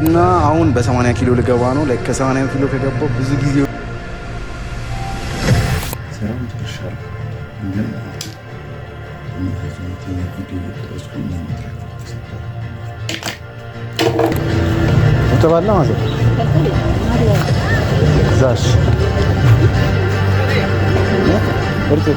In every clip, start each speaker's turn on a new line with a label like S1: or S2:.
S1: እና አሁን በ80 ኪሎ ልገባ ነው። ላይክ ከ80 ኪሎ ከገባው ብዙ ጊዜ ሰራም ተሻለ ግን ተባላ ማለት ዛሽ ወርጥ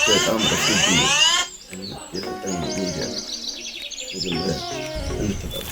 S1: በጣም በፍጥነት የተጠቀመ ሚዲያ ወደ እንተጣጣ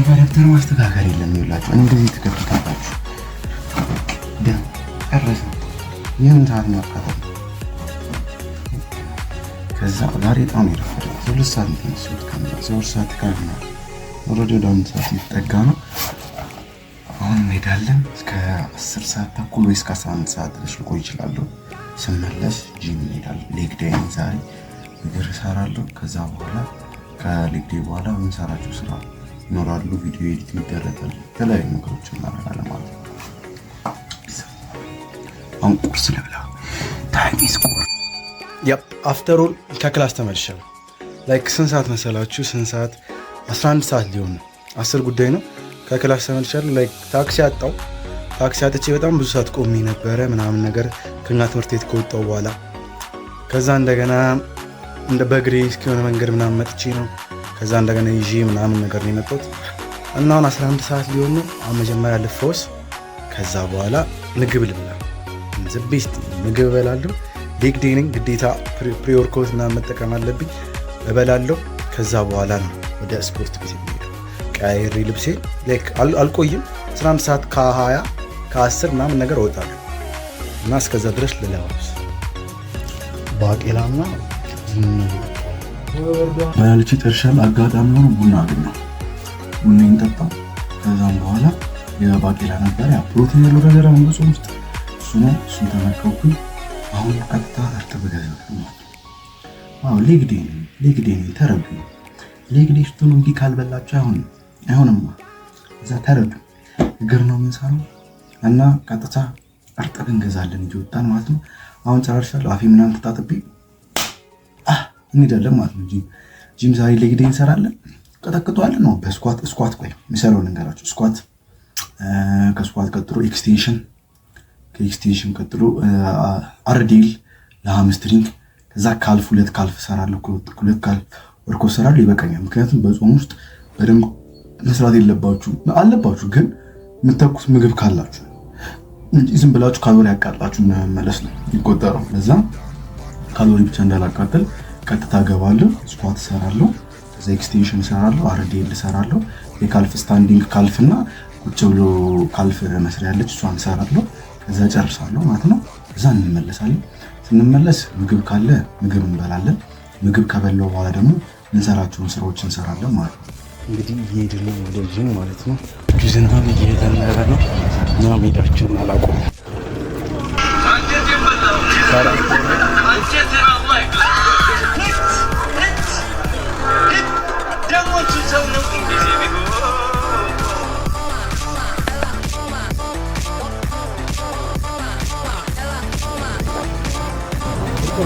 S2: ካራክተር ማስተካከል የለም ይላችሁ እንደዚህ ተከፍታላችሁ ደም አረሰ የምን ሰዓት ነው አካታል ከዛ ዛሬ ጣም ይረፈደ 2 ሰዓት ነው ከመጣ 3 ሰዓት ካልና ወረደ ዳውን ሰዓት ይጠጋ ነው አሁን እንሄዳለን እስከ 10 ሰዓት ተኩል ወይ እስከ 11 ሰዓት ድረስ ልቆይ ይችላል ስመለስ ጂም እንሄዳለን ሌግ ዴይ ዛሬ እግር እሰራለሁ ከዛ በኋላ ከሌግ ዴይ በኋላ እንሰራቸው ስራ ኖራሉ ቪዲዮ ኤዲት ይደረጋል ተለያዩ ነገሮችን እናደርጋለን ማለት ነው አሁን ቁርስ ልብላ ታይም ኢዝ ቁርስ
S1: አፍተር ኦል ከክላስ ተመልሻለሁ ላይክ ስንት ሰዓት መሰላችሁ ስንት ሰዓት 11 ሰዓት ሊሆን 10 ጉዳይ ነው ከክላስ ተመልሻለሁ ላይክ ታክሲ አጥቼ በጣም ብዙ ሰዓት ቆሜ ነበረ ምናምን ነገር ከኛ ትምህርት ቤት ከወጣሁ በኋላ ከዛ እንደገና እንደ በግሬ እስኪሆነ መንገድ ምናምን መጥቼ ነው ከዛ እንደገና ይዤ ምናምን ነገር ነው የመጣሁት እና አሁን 11 ሰዓት ሊሆን ነው አሁን መጀመሪያ ልፈውስ ከዛ በኋላ ምግብ ልብላ ዝቤስት ምግብ እበላለሁ ሌግ ዴይ ነኝ ግዴታ ፕሪ ወርክአውት ምናምን መጠቀም አለብኝ እበላለሁ ከዛ በኋላ ነው ወደ ስፖርት ቤት የምሄደው ቀይሬ ልብሴ ላይክ አልቆይም 11 ሰዓት ከ20 ከ10 ምናምን ነገር እወጣለሁ እና እስከዛ ድረስ ልለባብስ ባቄላና
S2: ባያልቺ ተርሻል አጋጣሚ ሆኖ ቡና አገኘሁ ቡና እንጠጣ ከዛም በኋላ የባቄላ ነበር ያ ፕሮቲን ያለው ነገር አንዱ ውስጥ እሱን ተመከውኩኝ አሁን ቀጥታ አርተበ ገዘው አዎ ሌግ ዴይ ተረዱ ሌግ ዴይ ስትሆኑ እንዲህ ካልበላችሁ አይሆንማ እዛ ተረዱ እግር ነው የምንሰራው እና ቀጥታ አርጠብ እንገዛለን ይወጣን ማለት ነው አሁን ጨራርሻለሁ አፌ ምናምን ተጣጥቤ እንሄዳለን ማለት ነው ጂም ዛሬ ሌግ ዴይ እንሰራለን ቀጠቅጧለን ነው በስኳት ቆይ የሚሰራው ነገራችሁ ስኳት ከስኳት ቀጥሎ ኤክስቴንሽን ቀጥሎ አርዲል ለሃምስትሪንግ ከዛ ካልፍ 2 ካልፍ ሰራለሁ 2 ካልፍ ወርኮ ሰራለሁ ይበቃኛል ምክንያቱም በጾም ውስጥ በደንብ መስራት አለባችሁ ግን የምታውቁት ምግብ ካላችሁ ዝም ብላችሁ ካሎሪ ያቃጥላችሁ መመለስ ነው ይቆጠረው ለዛ ካሎሪ ብቻ እንዳላቃጥል ቀጥታ ገባለሁ ስኳት ሰራለሁ ከዛ ኤክስቴንሽን ሰራለሁ አርዲል ሰራለሁ የካልፍ ስታንዲንግ ካልፍና ቁጭ ብሎ ካልፍ መስሪያ ያለች እሷን ሰራለሁ ከዛ ጨርሳለሁ ማለት ነው ከዛ እንመለሳለን ስንመለስ ምግብ ካለ ምግብ እንበላለን ምግብ ከበላው በኋላ ደግሞ እንሰራቸውን ስራዎች እንሰራለን ማለት ነው
S1: እንግዲህ እየሄድን ነው ወደ ጂም ማለት ነው ጂዝናም እየሄድን ነው እና ሜዳችንን አላቆምም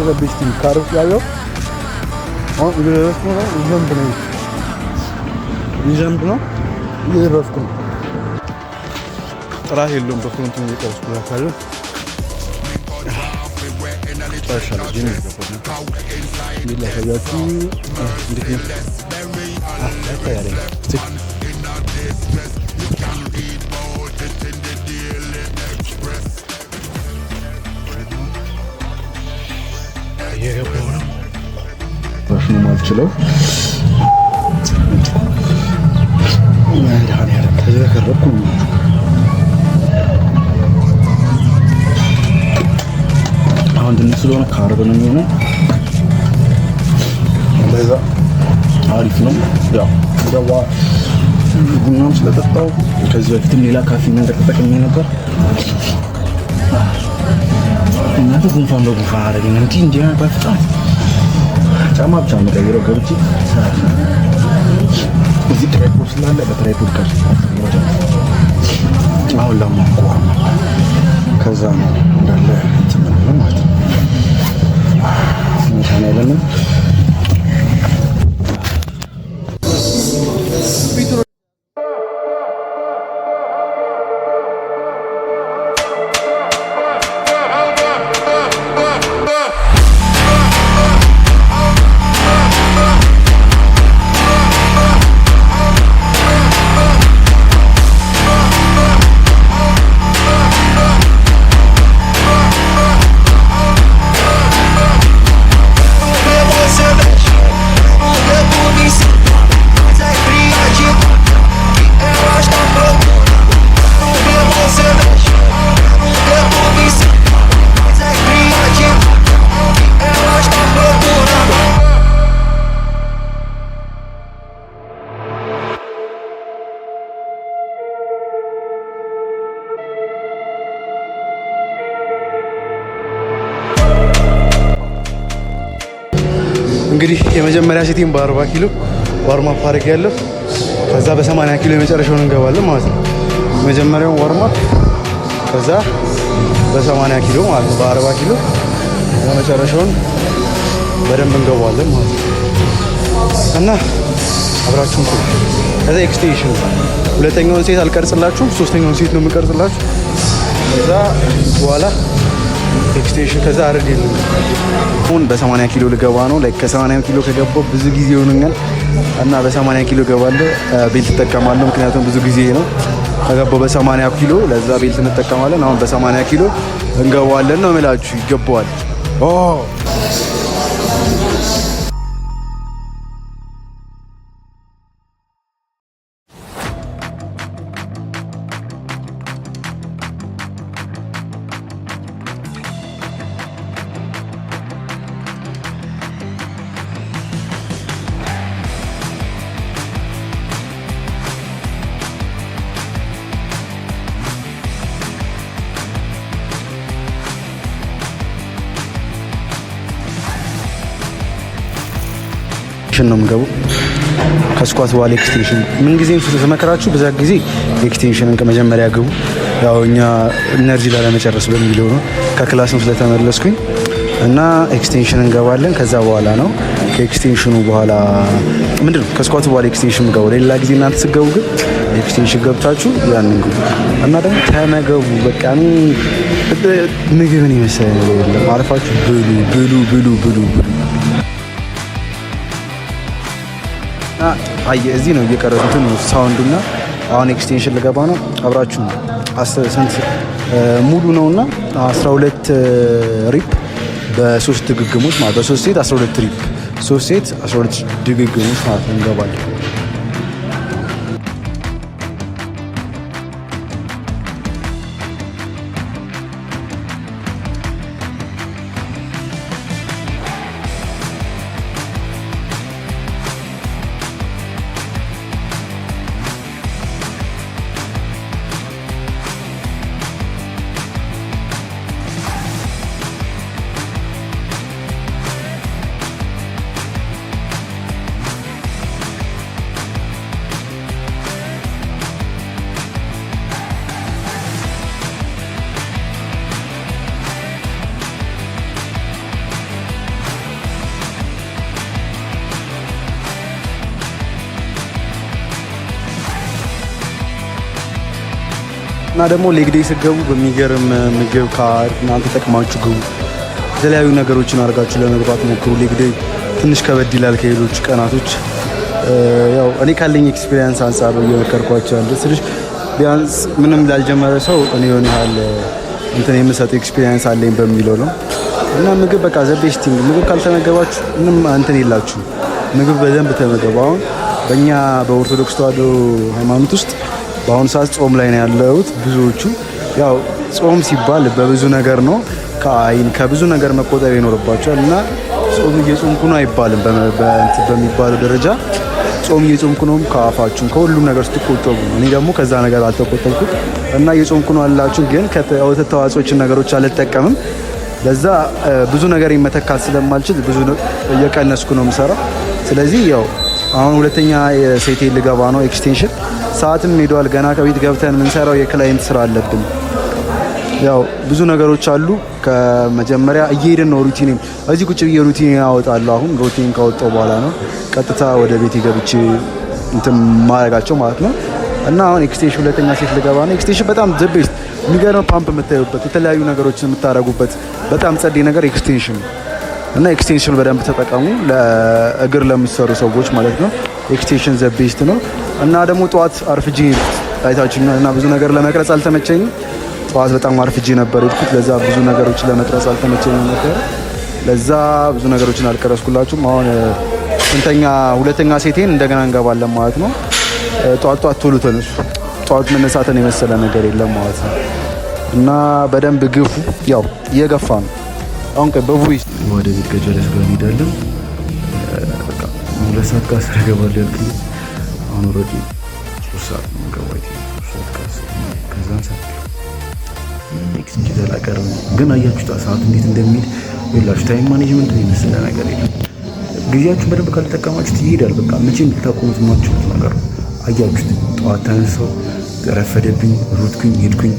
S1: the best in Carlos Yayo. ይዘንብ ነው እየደረስኩ ነው። ጥራት የለውም። በፍሮንት ነው የቀረስኩ ያካለ ታሻለ ጂኒ ነው ይላፈያችሁ እንዴት ነው አታያለ የገባው ነው ባሽኑ ማልችለው ያንዳን ያለ ተዘከረኩ አሁን ድንች ስለሆነ ካርብ ነው የሚሆነው። እንደዛ አሪፍ ነው። ያው ደዋ ቡናም ስለጠጣው ከዚህ በፊትም ሌላ ካፌን ተጠቅሜ ነበር። እናንተ ጉንፋን በጉንፋን አደረገኝ እንዲህ በፍጥነት ጫማ ብቻ የምቀይረው ገብቼ እዚህ ትራይፖድ ስላለ በትራይፖድ ጋር አሁን ለማቋም ከዛ ነው እንዳለ ትምንለ ማለት ነው። መሻና ያለንም እንግዲህ የመጀመሪያ ሴቲን በ40 ኪሎ ዋርም አፕ አድርጌያለሁ። ከዛ በ80 ኪሎ የመጨረሻውን እንገባለን ማለት ነው። የመጀመሪያውን ዋርም አፕ ከዛ በ80 ኪሎ ማለት ነው። በ40 ኪሎ የመጨረሻውን በደንብ እንገባለን ማለት ነው። እና አብራችሁን ቆዩ። ከዛ ኤክስቴንሽን ሁለተኛውን ሴት አልቀርጽላችሁም፣ ሶስተኛውን ሴት ነው የምቀርጽላችሁ። ከዛ በኋላ ኤክስቴንሽን ከዛ አረድ የለም። አሁን በ80 ኪሎ ልገባ ነው። ላይክ ከ80 ኪሎ ከገባው ብዙ ጊዜ ሆኖኛል እና በ80 ኪሎ ገባለሁ። ቤልት እጠቀማለሁ ምክንያቱም ብዙ ጊዜ ነው ከገባው በ80 ኪሎ ለዛ ቤልት እንጠቀማለን። አሁን በ80 ኪሎ እንገባዋለን ነው የምላችሁ። ይገባዋል። ነው የምገቡ ከስኳት በኋላ ኤክስቴንሽን ምን ጊዜም ስመክራችሁ በዛ ጊዜ ኤክስቴንሽንን ከመጀመሪያ ግቡ። ያው እኛ ኢነርጂ ላለመጨረስ በሚለው ነው ከክላስም ስለተመለስኩኝ እና ኤክስቴንሽን እንገባለን። ከዛ በኋላ ነው ከኤክስቴንሽኑ በኋላ ምንድነው ከስኳቱ በኋላ ኤክስቴንሽን ገቡ። ሌላ ጊዜ እናንተ ስገቡ ግን ኤክስቴንሽን ገብታችሁ ያንን ግቡ እና ደግሞ ተመገቡ። በቃ ምግብን ይመስላል የለም አርፋችሁ ብሉ ብሉ ብሉ ብሉ ብሉ። አይ እዚህ ነው እየቀረጹት ነው ሳውንዱና አሁን ኤክስቴንሽን ልገባ ነው። አብራችሁ ስንት ሙሉ ነውና 12 ሪፕ በ3 ድግግሞች ማለት በ3 ሴት 12 ሪፕ 3 ሴት 12 ድግግሞች ማለት እንገባለን። እና ደግሞ ሌግ ዴይ ስትገቡ በሚገርም ምግብ ካርድ እናንተ ተጠቅማችሁ ግቡ። የተለያዩ ነገሮችን አድርጋችሁ ለመግባት ሞክሩ። ሌግ ዴይ ትንሽ ከበድ ይላል ከሌሎች ቀናቶች። ያው እኔ ካለኝ ኤክስፒሪየንስ አንጻር እየመከርኳቸው ያለ ስልሽ ቢያንስ ምንም ላልጀመረ ሰው እኔ የሆነ ያህል እንትን የምሰጠው ኤክስፒሪየንስ አለኝ በሚለው ነው። እና ምግብ በቃ ዘቤስቲንግ ምግብ ካልተመገባችሁ ምንም እንትን የላችሁ። ምግብ በደንብ ተመገቡ። አሁን በእኛ በኦርቶዶክስ ተዋሕዶ ሃይማኖት ውስጥ በአሁኑ ሰዓት ጾም ላይ ነው ያለሁት። ብዙዎቹ ያው ጾም ሲባል በብዙ ነገር ነው፣ ከአይን ከብዙ ነገር መቆጠብ ይኖርባቸዋል። እና ጾም እየጾምኩ ነው አይባልም። በሚባለው ደረጃ ጾም እየጾምኩ ነው ከአፋችሁም ከሁሉም ነገር ስትቆጠቡ። እኔ ደግሞ ከዛ ነገር አልተቆጠብኩት እና እየጾምኩ ነው አላችሁ። ግን ከወተት ተዋጽኦችን ነገሮች አልጠቀምም። ለዛ ብዙ ነገር መተካት ስለማልችል ብዙ እየቀነስኩ ነው የምሰራው። ስለዚህ ያው አሁን ሁለተኛ ሴቴ ልገባ ነው ኤክስቴንሽን። ሰዓትም ሄዷል። ገና ከቤት ገብተን የምንሰራው የክላይንት ስራ አለብን። ያው ብዙ ነገሮች አሉ። ከመጀመሪያ እየሄድን ነው ሩቲን። እዚህ ቁጭ ብዬ ሩቲን ያወጣለሁ። አሁን ሩቲን ካወጣው በኋላ ነው ቀጥታ ወደ ቤት ገብቼ እንትን ማረጋቸው ማለት ነው። እና አሁን ኤክስቴንሽን ሁለተኛ ሴት ልገባ ነው። ኤክስቴንሽን በጣም ዘቤስት የሚገርም ፓምፕ የምታዩበት የተለያዩ ነገሮችን የምታረጉበት በጣም ጸዴ ነገር ኤክስቴንሽን እና ኤክስቴንሽን በደንብ ተጠቀሙ። ለእግር ለምትሰሩ ሰዎች ማለት ነው። ኤክስቴንሽን ዘቤስት ነው። እና ደግሞ ጠዋት አርፍጄ አይታችሁኛል እና ብዙ ነገር ለመቅረጽ አልተመቸኝም። ጠዋት በጣም አርፍጄ ነበር የሄድኩት። ለዛ ብዙ ነገሮችን ለመቅረጽ አልተመቸኝም ነበር። ለዛ ብዙ ነገሮችን አልቀረጽኩላችሁም። አሁን ሁለተኛ ሴቴን እንደገና እንገባለን ማለት ነው። ጠዋት ቶሎ ተነሱ። ጠዋት መነሳትን የመሰለ ነገር የለም ማለት ነው። እና በደንብ ግፉ። ያው እየገፋ ነው። አሁን በቮይስ ወደ ቤት ከጀለስ ጋር እንሄዳለን። በቃ 2 ሰዓት ከአስር እገባለሁ ያልኩኝ አሁን ኦልሬዲ 3 ሰዓት ነው የምገባው። ከዛን ሰዓት ኔክስት ተላቀረ። ግን አያችሁት ሰዓት እንዴት እንደሚሄድ ይላችሁ። ታይም ማኔጅመንት የመሰለ ነገር የለም። ጊዜያችሁን በደንብ ካልተጠቀማችሁት ይሄዳል። በቃ መቼም ልታቆሙት የማትችሉት ነገር ነው። አያችሁት ጠዋት ተነሳው ረፈደብኝ፣ ሩጥኩኝ፣ ሄድኩኝ።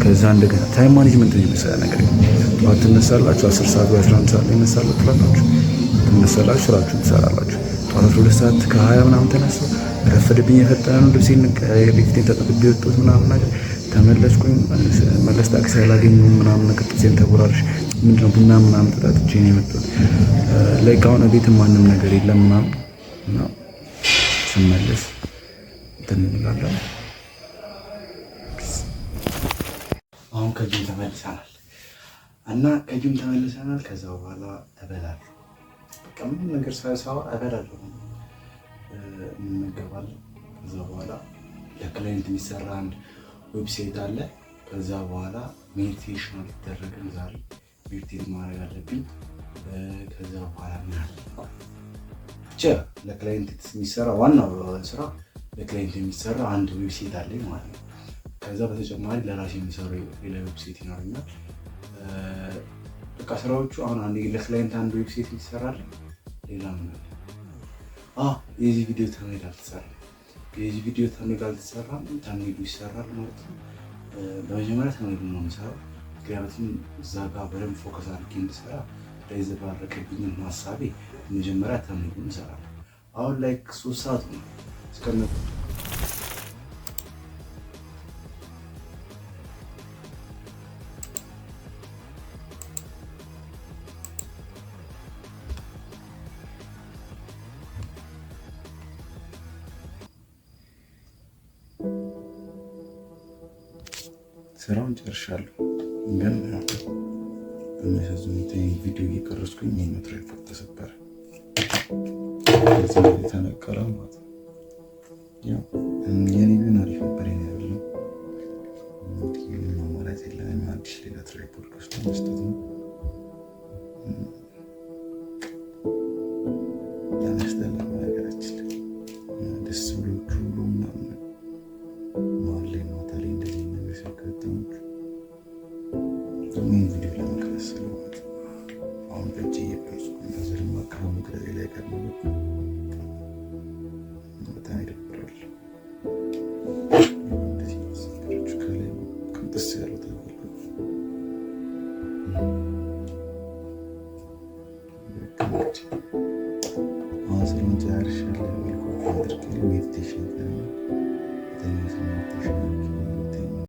S1: ከዛ እንደገና ታይም ማኔጅመንት የመሰለ ነገር የለም። ጠዋት ትነሳላችሁ 10 ሰዓት ወይ 11 ሰዓት ላይ እነሳለሁ ትላላችሁ። ትነሳላችሁ፣ ስራችሁን ትሰራላችሁ። ጠዋት 12 ሰዓት ከ20 ምናምን ተነሳው ረፈደብኝ፣ የፈጠነ ነው ልብሴን ፊቴን ተጠቅቤ ወጥቶት ምናምን ነገር ተመለስኩኝ። መለስ ታክሲ ያላገኘሁም ምናምን ነገር ጥሴን ተቦራርሽ ምንድነው ቡና ምናምን ጠጣጥቼ ነው የመጣሁት። ላይክ አሁን ቤትም ማንም ነገር የለም ምናምን እና ስመለስ እንትን እንላለን። አሁን ከጂም ተመልሰናል እና ከዛ በኋላ እበላለሁ። በቃ ምንም ነገር ሳይሳዋ እበላለሁ፣ እንመገባለን። ከዛ በኋላ ለክላይንት የሚሰራ አንድ ዌብሳይት አለ። ከዛ በኋላ ሜዲቴሽን አልተደረገም። ዛሬ ሜዲቴት ማድረግ አለብኝ። ከዛ በኋላ ምን አለ ብቻ ለክላይንት የሚሰራ ዋናው ስራ ለክላይንት የሚሰራ አንድ ዌብሳይት አለኝ ማለት ነው። ከዛ በተጨማሪ ለራሴ የሚሰሩ ሌላ ዌብሳይት ይኖረኛል። በቃ ስራዎቹ አሁን ለክላይንት አንድ ዌብሳይት ይሰራል። ሌላ ምን አለ? የዚህ ቪዲዮ ተምኔል አልተሰራም። የዚህ ቪዲዮ ተምኔል አልተሰራም። ተምኔሉ ይሰራል ማለት ነው። በመጀመሪያ ተምኔሉ ነው የምሰራው፣ ምክንያቱም እዛ ጋር በደንብ ፎከስ አድርጌ እንድሰራ እንዳይዘባረቅብኝ ሀሳቤ መጀመሪያ ተምኔሉን እሰራለሁ። አሁን ላይ 3 ሰዓት ነው እስከነ ስራውን ጨርሻለሁ። ግን በሚያሳዝን ሁኔታ ቪዲዮ እየቀረጽኩኝ የትራይፖድ ተሰበረ። የተነቀለ ማለት ነው። የኔ ግን አሪፍ ነበር። ኔ ያለው ማለት የለም። አዲስ ሌላ ትራይፖድ ገዝቶ መስጠት ነው። ያነስተላ ነገራችን ደስ ብሎ ሁሉ ምናምን መሀል ላይ ማታ ላይ እንደዚህ ነገር ሲያጋጥሙት ምን ቪዲዮ ለመቅረጽ ስለሆነ አሁን በእጅ እየቀረጽኩ እንደዚህ ማቀረብ መቅረጽ ላይ ቀርቦ በጣም ይደብራል። እንደዚህ ነገሮች ከላይ ቅንጥስ ያለው ተፈልጎ አሁን ስራውን ጨርሻለሁ። ሜዲቴሽን